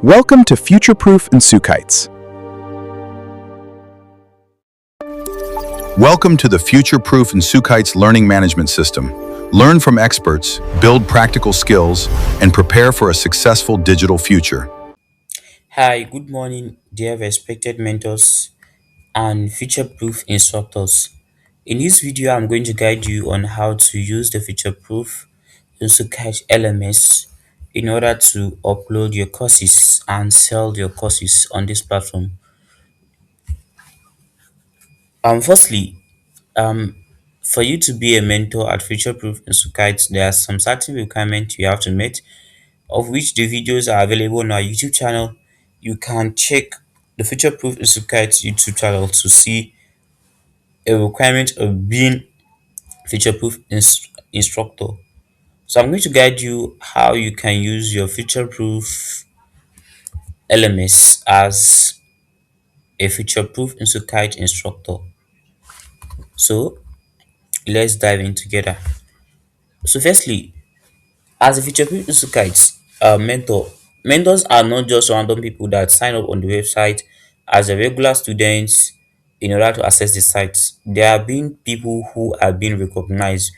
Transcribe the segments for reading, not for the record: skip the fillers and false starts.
Welcome to FutureProof Nsukites. Welcome to the FutureProof Nsukites Learning Management System. Learn from experts, build practical skills, and prepare for a successful digital future. Hi, good morning, dear respected mentors and future-proof instructors. In this video, I'm going to guide you on how to use the future-proof Nsukites LMS in order to upload your courses and sell your courses on this platform. Firstly, um, for you to be a mentor at future-proof Nsukites, there are some certain requirements you have to meet, of which the videos are available on our YouTube channel. You can check the FutureProof Nsukites YouTube channel to see a requirement of being FutureProof instructor. So I'm going to guide you how you can use your FutureProof LMS as a FutureProof Insukite instructor. So let's dive in together. So firstly, as a FutureProof Insukite mentor, mentors are not just random people that sign up on the website as a regular students in order to access the site. There have been people who have been recognized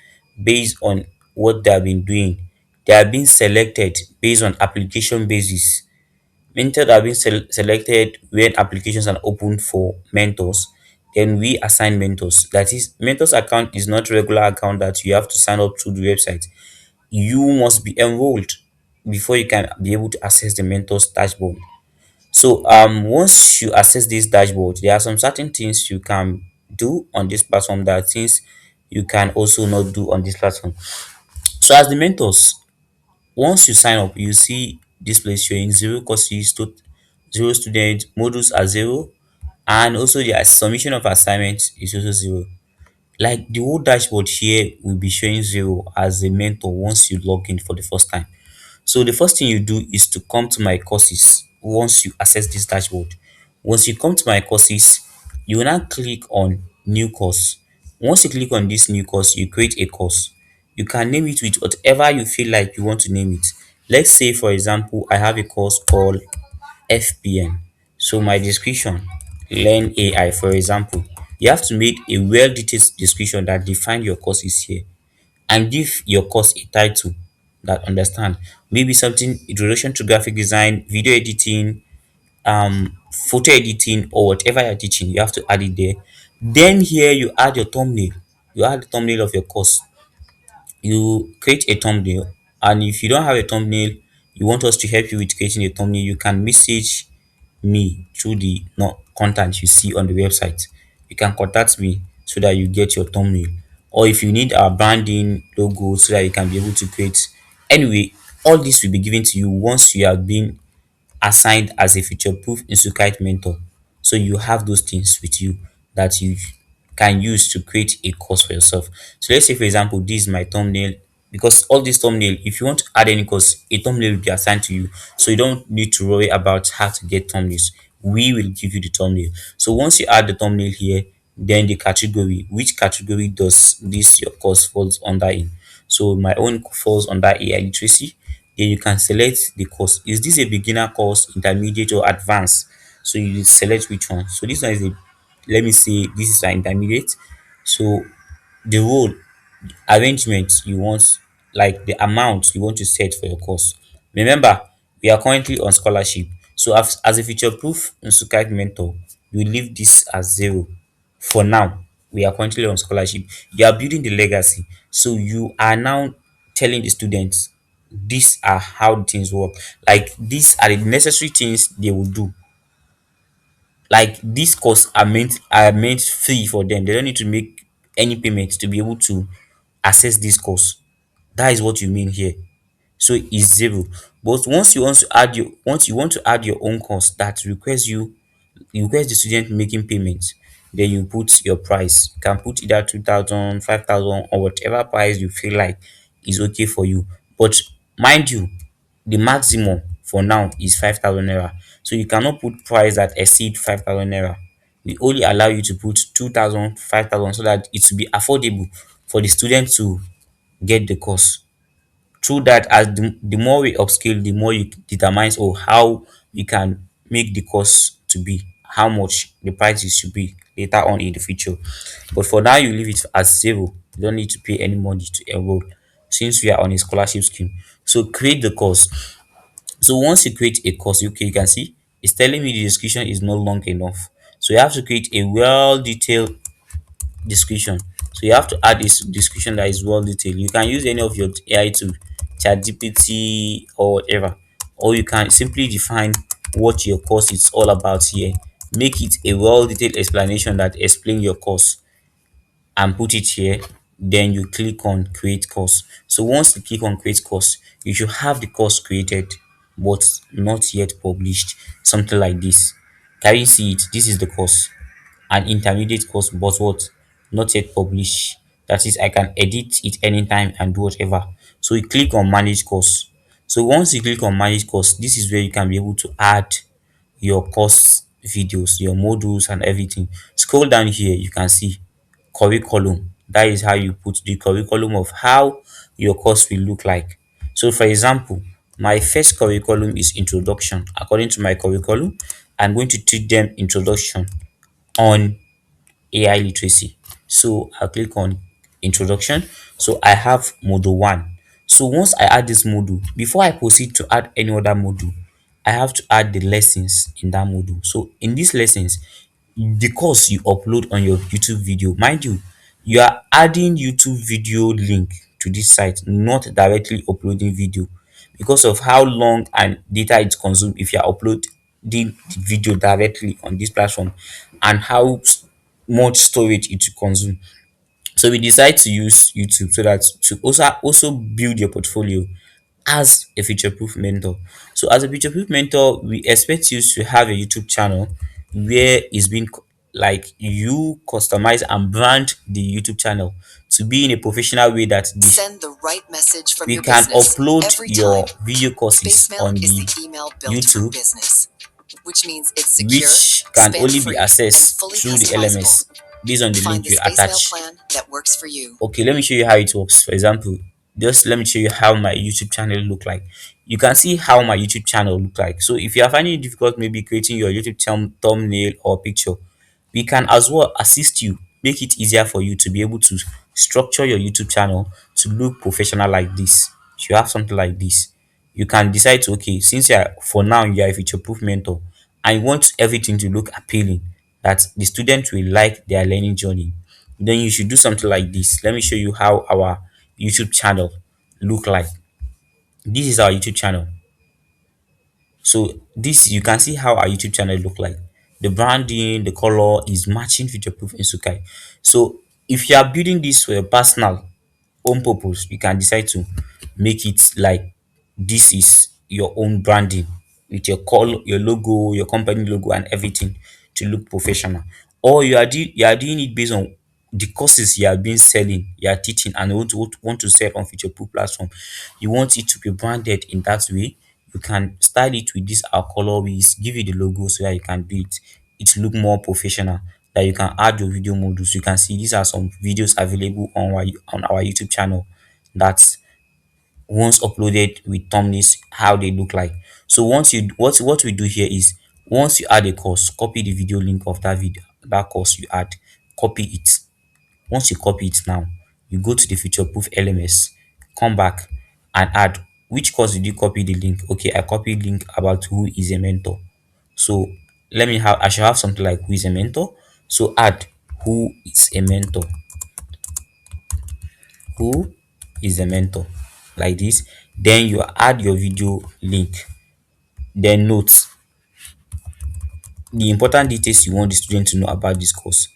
based on what they have been doing. They have been selected based on application basis. Mentors have been selected when applications are open for mentors. Then we assign mentors. That is, mentors account is not regular account that you have to sign up through the website. You must be enrolled before you can be able to access the mentor's dashboard. So once you access this dashboard, there are some certain things you can do on this platform. There are things you can also not do on this platform. So as the mentors, once you sign up, you see this place showing zero courses to zero students, modules are zero, and also the submission of assignments is also zero. Like the whole dashboard here will be showing zero as a mentor once you log in for the first time. So the first thing you do is to come to my courses once you access this dashboard. Once you come to my courses, you will now click on new course. Once you click on this new course, you create a course. You can name it with whatever you feel like you want to name it. Let's say, for example, I have a course called FPN. So my description, learn AI, for example. You have to make a well-detailed description that define your courses here and give your course a title that understand, maybe something in relation to graphic design, video editing, photo editing, or whatever you're teaching. You have to add it there. Then here you add your thumbnail. You add the thumbnail of your course. You create a thumbnail, and if you don't have a thumbnail, you want us to help you with creating a thumbnail, you can message me through the no content you see on the website. You can contact me so that you get your thumbnail, or if you need our branding logo so that you can be able to create. Anyway, all this will be given to you once you have been assigned as a future proof Insukite mentor. So you have those things with you that you can use to create a course for yourself. So let's say, for example, this is my thumbnail. Because all this thumbnail, if you want to add any course, a thumbnail will be assigned to you. So you don't need to worry about how to get thumbnails. We will give you the thumbnail. So once you add the thumbnail here, then the category, which category does this your course falls under in? So my own falls under AI literacy. Then you can select the course. Is this a beginner course, intermediate, or advanced? So you select which one. So this one is a, let me say this is an intermediate. So the role arrangement you want, like the amount you want to set for your course. Remember, we are currently on scholarship. So as a future proof Insukite mentor, you leave this as zero for now. We are currently on scholarship. You are building the legacy. So you are now telling the students these are how things work. Like these are the necessary things they will do. Like these courses are meant free for them. They don't need to make any payment to be able to access this course. That is what you mean here. So it's zero. But once you want to add your own course that requires you request the student making payments, then you put your price. You can put either 2,000, 5,000, or whatever price you feel like is okay for you. But mind you, the maximum for now is 5,000 naira. So you cannot put price that exceed 5,000 naira. We only allow you to put 2,000, 5,000, so that it will be affordable for the student to get the course. Through that, as the more we upscale, the more you determines or how we can make the cost to be, how much the prices should be later on in the future. But for now, you leave it as zero. You don't need to pay any money to enroll since we are on a scholarship scheme. So create the course. So once you create a course, okay, you can see it's telling me the description is not long enough. So you have to create a well detailed description. So you have to add this description that is well detailed. You can use any of your AI to ChatGPT or whatever, or you can simply define what your course is all about here. Make it a well detailed explanation that explain your course and put it here. Then you click on create course. So once you click on create course, you should have the course created but not yet published, something like this. Can you see it? This is the course, an intermediate course, but what, not yet published. That is, I can edit it anytime and do whatever. So you click on manage course. So once you click on manage course, this is where you can be able to add your course videos, your modules and everything. Scroll down here, you can see curriculum. That is how you put the curriculum of how your course will look like. So for example, my first curriculum is introduction. According to my curriculum, I'm going to teach them introduction on AI literacy. So I'll click on introduction. So I have module 1. So once I add this module, before I proceed to add any other module, I have to add the lessons in that module. So in these lessons, the course you upload on your YouTube video, mind you, you are adding YouTube video link to this site, not directly uploading video, because of how long and data it consumes if you are uploading the video directly on this platform, and how much storage it will consume. So we decide to use YouTube so that to also build your portfolio as a future proof mentor. So as a future proof mentor, we expect you to have a YouTube channel where it's been like you customize and brand the YouTube channel to be in a professional way that this Send the right message from we your can business upload every your time. video courses Spacemail on is the the email built for YouTube, business, which means it's secure, which can only be spam-free, and accessed fully through the customizable. LMS based on the Find link the you Spacemail attach. plan that works for you. Okay, let me show you how it works. For example, just let me show you how my YouTube channel look like. You can see how my YouTube channel look like. So if you are finding it difficult maybe creating your YouTube thumbnail or picture, we can as well assist you, make it easier for you to be able to structure your YouTube channel to look professional like this. If you have something like this, you can decide to, okay, since you are, for now you are a future proof mentor and you want everything to look appealing, that the student will like their learning journey, then you should do something like this. Let me show you how our YouTube channel look like. This is our YouTube channel. So this, you can see how our YouTube channel look like. The branding, the color is matching future-proof Insukai. So if you are building this for your personal own purpose, you can decide to make it like this is your own branding with your color, your logo, your company logo, and everything to look professional. Or you are doing it based on the courses you have been selling, you are teaching, and you want to sell on future-proof platform. You want it to be branded in that way. You can style it with this our color. We give you the logo so that you can do it. It look more professional. That you can add your video modules. You can see these are some videos available on our YouTube channel. That's once uploaded with thumbnails, how they look like. So once you what we do here is, once you add a course, copy the video link of that video, that course you add, copy it. Once you copy it now, you go to the FutureProof LMS, come back and add which course did you copy the link. Okay, I copied link about who is a mentor. So I should have something like who is a mentor. So add who is a mentor. Who is a mentor, like this. Then you add your video link. Then note the important details you want the student to know about this course,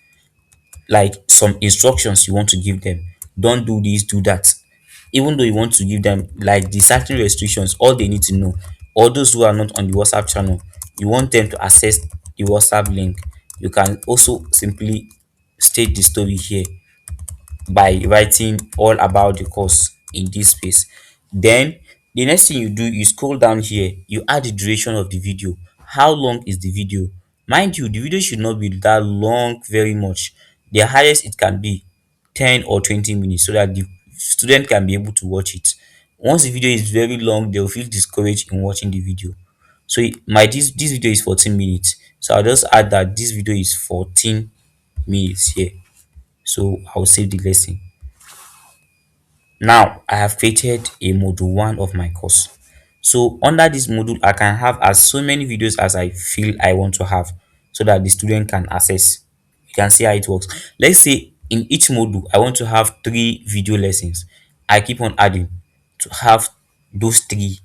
like some instructions you want to give them. Don't do this, do that. Even though you want to give them like the certain restrictions, all they need to know, or those who are not on the WhatsApp channel, you want them to access the WhatsApp link. You can also simply state the story here by writing all about the course in this space. Then the next thing you do, you scroll down here, you add the duration of the video. How long is the video? Mind you, the video should not be that long very much. The highest it can be 10 or 20 minutes so that the student can be able to watch it. Once the video is very long, they'll feel discouraged in watching the video. So my this video is 14 minutes. So I'll just add that this video is 14 minutes here. So I'll save the lesson. Now I have created a module 1 of my course. So under this module, I can have as so many videos as I feel I want to have, so that the student can access. You can see how it works. Let's say in each module I want to have 3 video lessons. I keep on adding to have those 3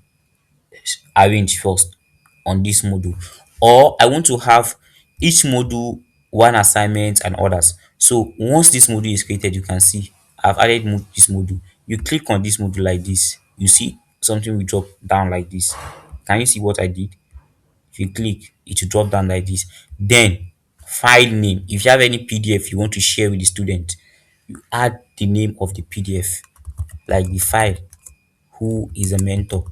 arranged first on this module. Or I want to have each module 1 assignment and others. So once this module is created, you can see I've added this module. You click on this module like this, you see something will drop down like this. Can you see what I did? If you click, it will drop down like this. Then file name, if you have any PDF you want to share with the student, you add the name of the PDF, like the file, who is a mentor,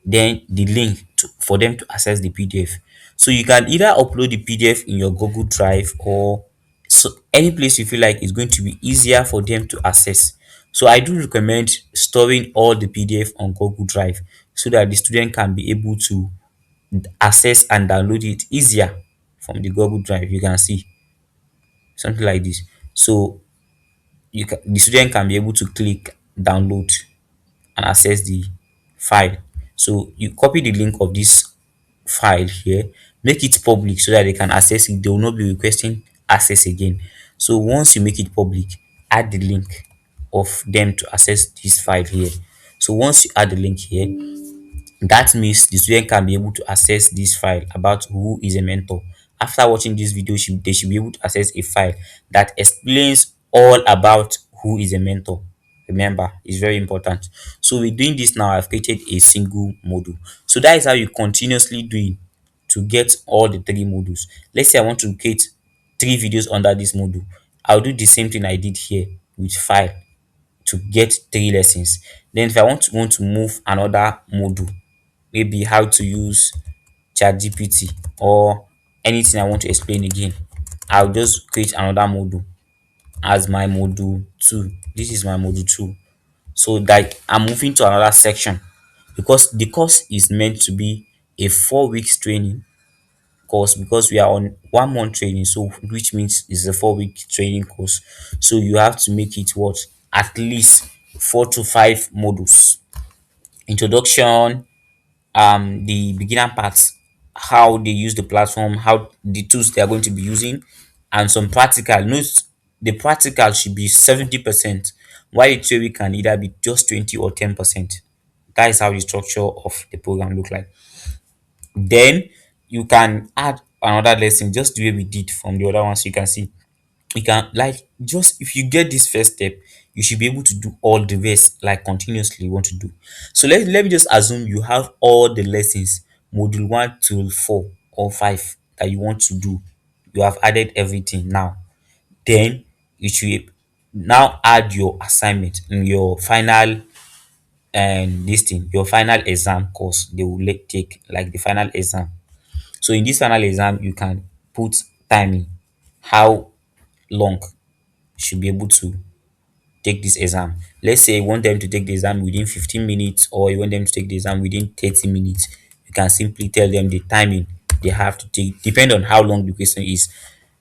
then the link for them to access the PDF. So you can either upload the PDF in your Google Drive, or so any place you feel like is going to be easier for them to access. So I do recommend storing all the PDF on Google Drive, so that the student can be able to access and download it easier from the Google Drive. You can see something like this. So the student can be able to click download and access the file. So you copy the link of this file here, make it public so that they can access it. They will not be requesting access again. So once you make it public, add the link of them to access this file here. So once you add the link here, that means the student can be able to access this file about who is a mentor. After watching this video, they should be able to access a file that explains all about who is a mentor. Remember, it's very important. So we're doing this now. I've created a single module. So that is how you continuously doing to get all the 3 modules. Let's say I want to create 3 videos under this module. I'll do the same thing I did here with file to get 3 lessons. Then if I want to move another module, maybe how to use ChatGPT or anything I want to explain again, I'll just create another module as my module 2. This is my module 2. So that I'm moving to another section, because the course is meant to be a 4 weeks training course, because we are on 1 month training, so which means it's a 4 week training course. So you have to make it what, at least 4 to 5 modules: introduction, the beginner parts, how they use the platform, how the tools they are going to be using, and some practical notes. The practical should be 70%, while the theory can either be just 20 or 10%. That is how the structure of the program look like. Then you can add another lesson, just the way we did from the other ones. You can see, you can, like, just if you get this first step, you should be able to do all the rest, like continuously you want to do. So let me just assume you have all the lessons, module 1 to 4 or 5, that you want to do. You have added everything now. Then you should now add your assignment in your final, and this thing, your final exam course they will take, like the final exam. So in this final exam, you can put timing, how long should be able to take this exam. Let's say you want them to take the exam within 15 minutes, or you want them to take the exam within 30 minutes. You can simply tell them the timing they have to take, depend on how long the question is.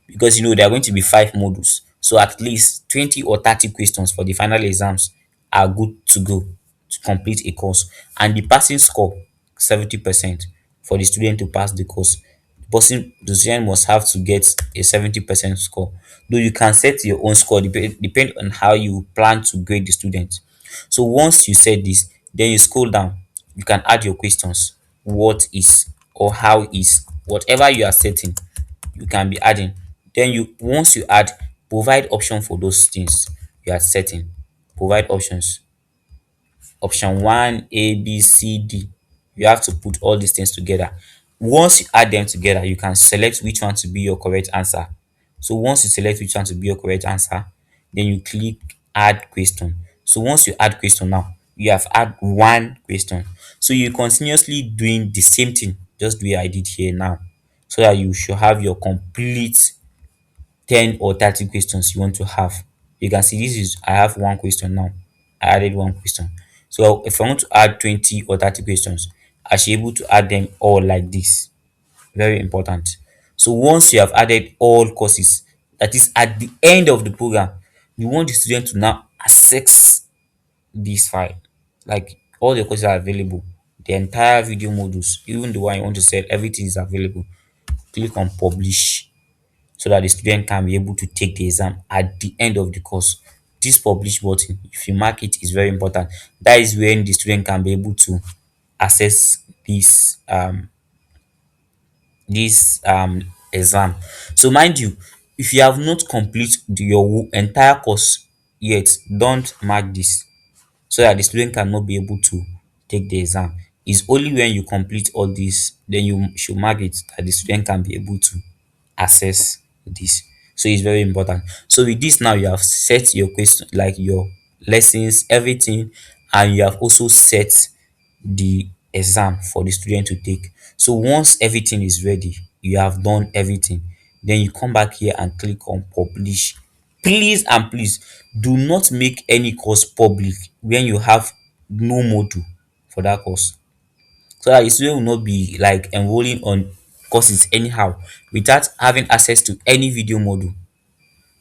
Because there are going to be 5 modules. So at least 20 or 30 questions for the final exams are good to go to complete a course. And the passing score, 70% for the student to pass the course. The student must have to get a 70% score. Though you can set your own score, depend on how you plan to grade the student. So once you set this, then you scroll down. You can add your questions. What is, or how is, whatever you are setting, you can be adding. Then once you add, provide option for those things you are setting. Provide options. Option 1, A, B, C, D. You have to put all these things together. Once you add them together, you can select which one to be your correct answer. So once you select which one to be your correct answer, then you click add question. So once you add question now, you have add 1 question. So you continuously doing the same thing, just the way I did here now, so that you should have your complete 10 or 30 questions you want to have. You can see this is, I have 1 question now. I added 1 question. So if I want to add 20 or 30 questions, I should be able to add them all like this. Very important. So once you have added all courses, that is at the end of the program, you want the student to now access this file. Like all the courses are available, the entire video modules, even the one you want to sell, everything is available. Click on publish so that the student can be able to take the exam at the end of the course. This publish button, if you mark it, is very important. That is when the student can be able to access this exam. So mind you, if you have not complete your entire course yet, don't mark this so that the student cannot be able to take the exam. It's only when you complete all this, then you should mark it that the student can be able to access this. So it's very important. So with this now, you have set your question, like your lessons, everything, and you have also set the exam for the student to take. So once everything is ready, you have done everything, then you come back here and click on publish. Please and please do not make any course public when you have no module for that course, so that the student will not be like enrolling on courses anyhow without having access to any video module.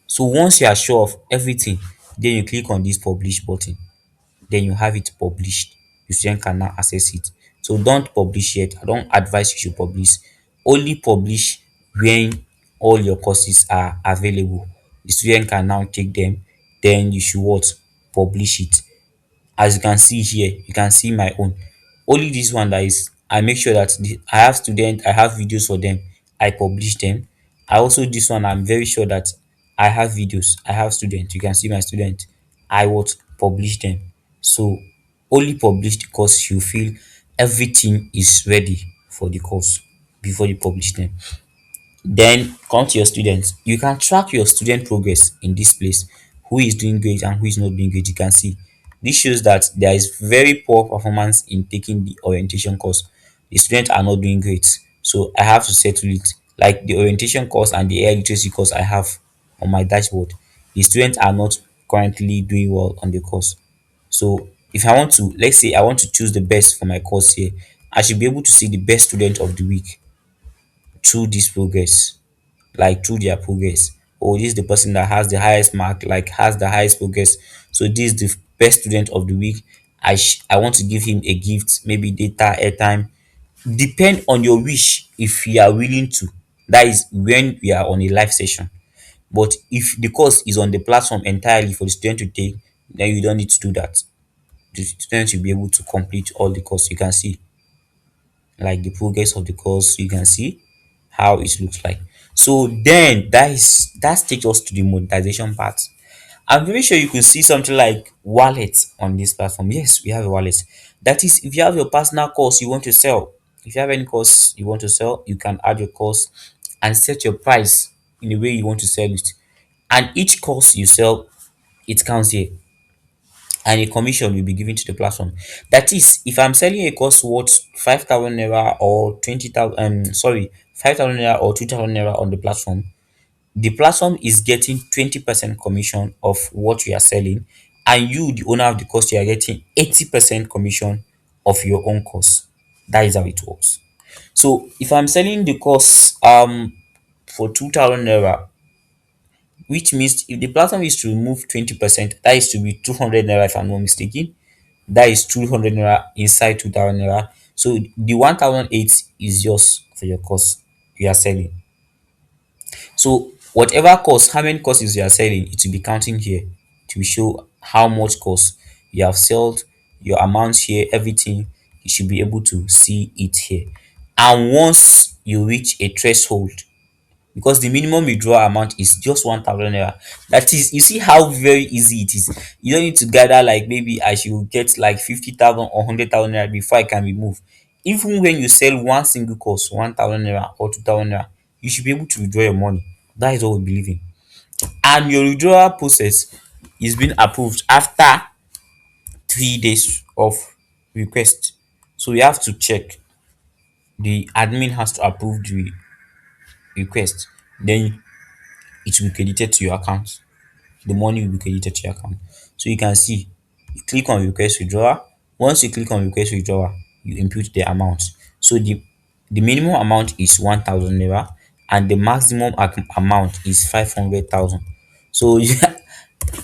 So once you are sure of everything, then you click on this publish button, then you have it published. The student can now access it. So don't publish yet. I don't advise you should publish. Only publish when all your courses are available. The student can now take them. Then you should what? Publish it. As you can see here, you can see my own. Only this one that is, I make sure that I have students, I have videos for them, I publish them. I also, this one, I'm very sure that I have videos, I have students, you can see my student, I would publish them. So only publish the course you feel everything is ready for the course before you publish them. Then come to your students. You can track your student progress in this place. Who is doing great and who is not doing great. You can see. This shows that there is very poor performance in taking the orientation course. The students are not doing great. So I have to settle it. Like the orientation course and the air literacy course I have on my dashboard. The students are not currently doing well on the course. So if I want to, let's say I want to choose the best for my course here, I should be able to see the best student of the week through this progress, like through their progress. Oh, this is the person that has the highest mark, like has the highest progress. So this is the best student of the week. I want to give him a gift, maybe data, airtime. Depend on your wish if you are willing to. That is when we are on a live session. But if the course is on the platform entirely for the student to take, then you don't need to do that. The student will be able to complete all the course. You can see like the progress of the course, you can see how it looks like. So then that takes us to the monetization part. I'm very sure you could see something like wallet on this platform. Yes, we have a wallet. That is, if you have your personal course you want to sell, if you have any course you want to sell, you can add your course and set your price in the way you want to sell it. And each course you sell, it counts here, and a commission will be given to the platform. That is, if I'm selling a course worth 5,000 naira or 20,000, 5,000 naira or 2,000 naira on the platform is getting 20% commission of what you are selling, and you, the owner of the course, you are getting 80% commission of your own course. That is how it works. So if I'm selling the course for 2,000 naira, which means if the platform is to remove 20%, that is to be 200 naira if I'm not mistaken. That is 200 naira inside 2,000 naira. So the 1,008 is yours for your course you are selling. So whatever course, how many courses you are selling, it will be counting here to show how much course you have sold, your amounts here, everything. You should be able to see it here. And once you reach a threshold, because the minimum withdrawal amount is just 1,000 naira. That is, you see how very easy it is. You don't need to gather like maybe I should get like 50,000 or 100,000 naira before I can remove. Even when you sell one single course, 1,000 naira or 2,000 naira, you should be able to withdraw your money. That is what we believe in. And your withdrawal process is being approved after 3 days of request. So you have to check. The admin has to approve the request. Then it will be credited to your account. The money will be credited to your account. So you can see, you click on request withdrawal, Once you click on request withdrawal, you input the amount. So the minimum amount is 1,000 naira and the maximum amount is 500,000. So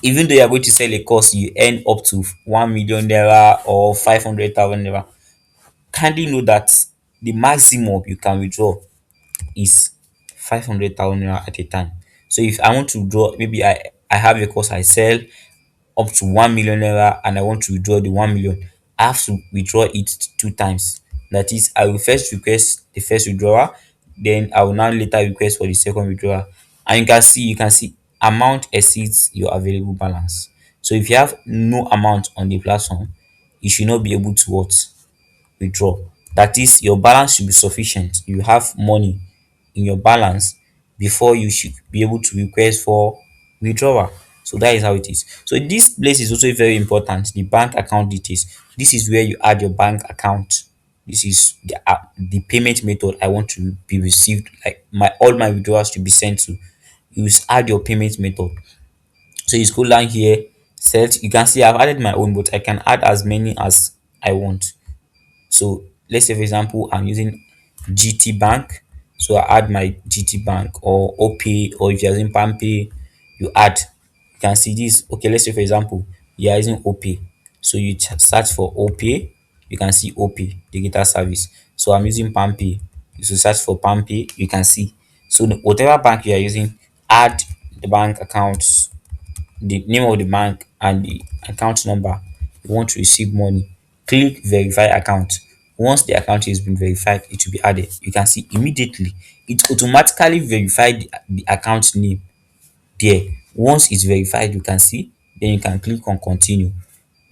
even though you are going to sell a course, you earn up to 1 million naira or 500,000 naira. Kindly know that the maximum you can withdraw is 500,000 naira at a time. So if I want to withdraw, maybe I have a course I sell up to 1 million naira and I want to withdraw the 1 million, I have to withdraw it two times. That is, I will first request the first withdrawal, then I will now later request for the second withdrawal. And you can see amount exceeds your available balance. So if you have no amount on the platform, you should not be able to what? Withdraw. That is, your balance should be sufficient. You have money in your balance before you should be able to request for withdrawal. So that is how it is. So this place is also very important. The bank account details. This is where you add your bank account. This is the payment method I want to be received. Like all my withdrawals to be sent to. You add your payment method. So you scroll down here. Set. You can see I've added my own, but I can add as many as I want. So let's say for example I'm using GT Bank, so I add my GT Bank or OPay, or if you're using PalmPay, you add. You can see this. Okay, let's say for example you are using OPay, so you search for OPay. You can see OPay digital service. So I'm using PalmPay, you should search for PalmPay. You can see. So whatever bank you are using, add the bank accounts, the name of the bank and the account number you want to receive money. Click verify account. Once the account has been verified, it will be added. You can see immediately it automatically verified the account name there. Once it's verified, you can see, then you can click on continue.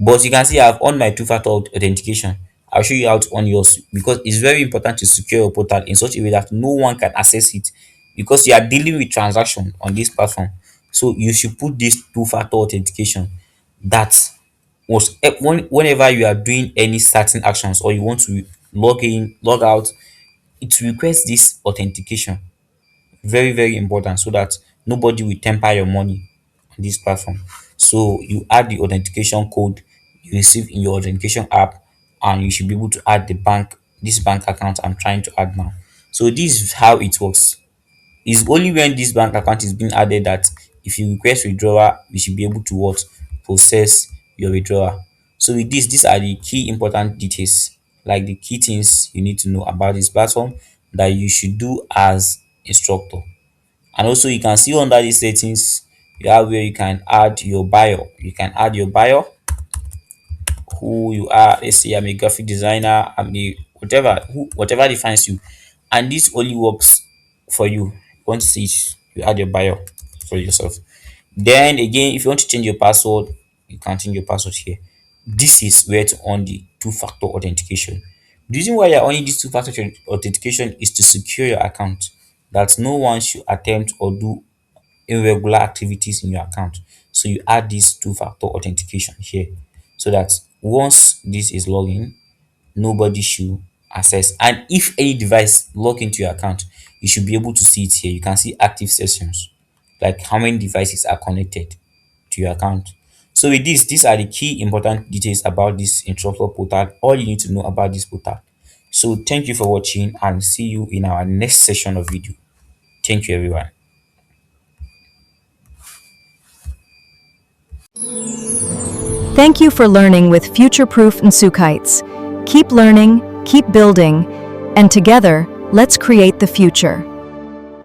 But you can see I've on my two-factor authentication. I'll show you how to on yours, because it's very important to secure your portal in such a way that no one can access it, because you are dealing with transaction on this platform. So you should put this two-factor authentication that whenever you are doing any certain actions or you want to log in, log out, it requires this authentication. Very, very important, so that nobody will temper your money on this platform. So you add the authentication code you receive in your authentication app, and you should be able to add this bank account I'm trying to add now. So this is how it works. It's only when this bank account is being added that if you request withdrawal, we should be able to what? Process your withdrawal. So with this, these are the key important details, like the key things you need to know about this platform that you should do as instructor. And also you can see under these settings, you have where you can add your bio. You can add your bio, who you are. Let's say I'm a graphic designer, I'm a whatever defines you. And this only works for you. Once to see it, you add your bio for yourself. Then again, if you want to change your password, you can change your password here. This is where to on the two-factor authentication. The reason why you're only this two-factor authentication is to secure your account, that no one should attempt or do irregular activities in your account. So you add this two-factor authentication here, so that once this is logging, nobody should access. And if any device log into your account, you should be able to see it here. You can see active sessions, like how many devices are connected to your account. So with this, these are the key important details about this instructor portal, all you need to know about this portal. So thank you for watching, and see you in our next session of video. Thank you, everyone. Thank you for learning with FutureProof Nsukites. Keep learning, keep building, and together, let's create the future.